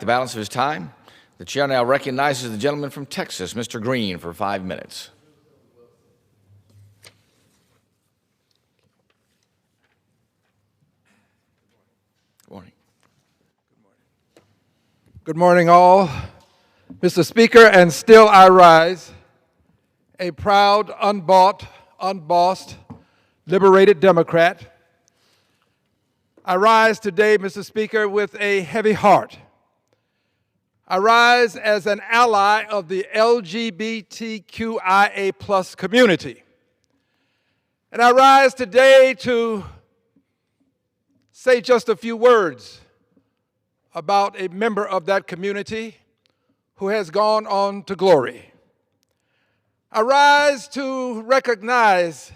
The balance of his time, the chair now recognizes the gentleman from Texas, Mr. Green, for 5 minutes. Good morning. Good morning, all. Mr. Speaker, and still I rise, a proud, unbought, unbossed, liberated Democrat. I rise today, Mr. Speaker, with a heavy heart. I rise as an ally of the LGBTQIA+ community. And I rise today to say just a few words about a member of that community who has gone on to glory. I rise to recognize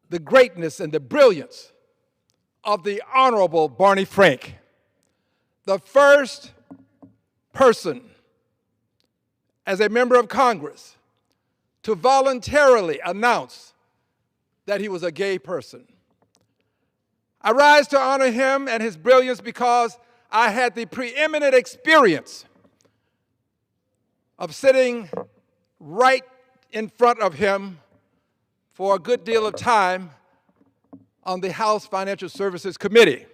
the greatness and the brilliance of the Honorable Barney Frank, the first person as a member of Congress to voluntarily announce that he was a gay person. I rise to honor him and his brilliance because I had the preeminent experience of sitting right in front of him for a good deal of time on the House Financial Services Committee.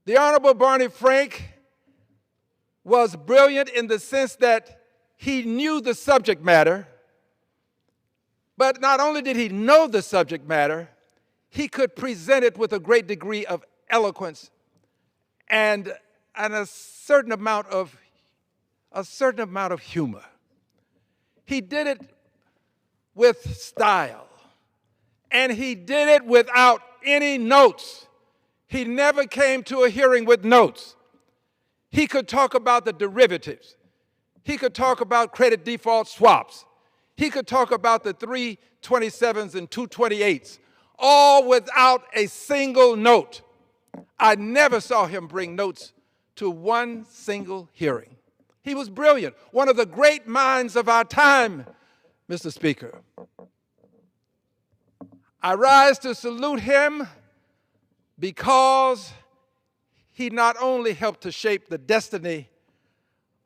The Honorable Barney Frank was brilliant in the sense that he knew the subject matter, but not only did he know the subject matter, he could present it with a great degree of eloquence and a certain amount of humor. He did it with style, and he did it without any notes. He never came to a hearing with notes. He could talk about the derivatives. He could talk about credit default swaps. He could talk about the 327s and 228s, all without a single note. I never saw him bring notes to one single hearing. He was brilliant, one of the great minds of our time, Mr. Speaker. I rise to salute him because he not only helped to shape the destiny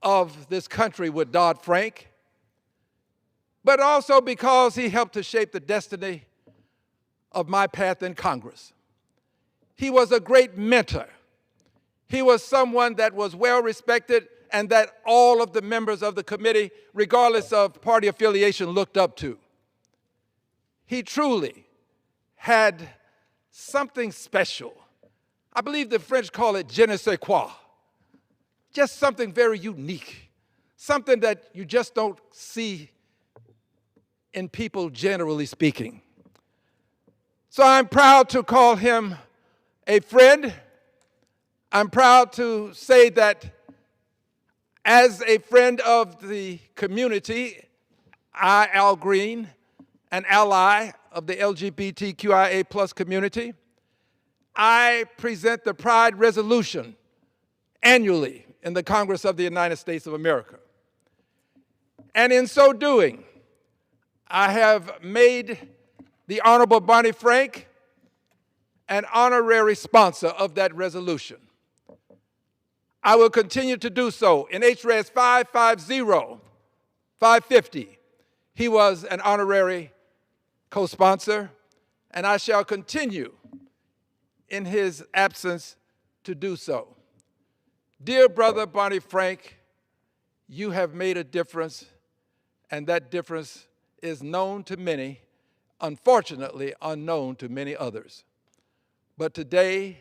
of this country with Dodd-Frank, but also because he helped to shape the destiny of my path in Congress. He was a great mentor. He was someone that was well respected and that all of the members of the committee, regardless of party affiliation, looked up to. He truly had something special. I believe the French call it je ne sais quoi. Just something very unique, something that you just don't see in people generally speaking. So I'm proud to call him a friend. I'm proud to say that as a friend of the community, I, Al Green, an ally of the LGBTQIA+ community, I present the Pride Resolution annually in the Congress of the United States of America. And in so doing, I have made the Honorable Barney Frank an honorary sponsor of that resolution. I will continue to do so. In HRES 550, he was an honorary co-sponsor, and I shall continue in his absence to do so. Dear brother Barney Frank, you have made a difference, and that difference is known to many, unfortunately unknown to many others. But today,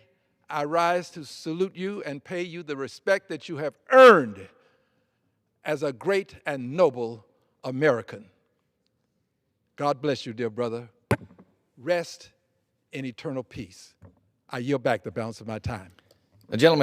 I rise to salute you and pay you the respect that you have earned as a great and noble American. God bless you, dear brother. Rest in eternal peace. I yield back the balance of my time. The gentleman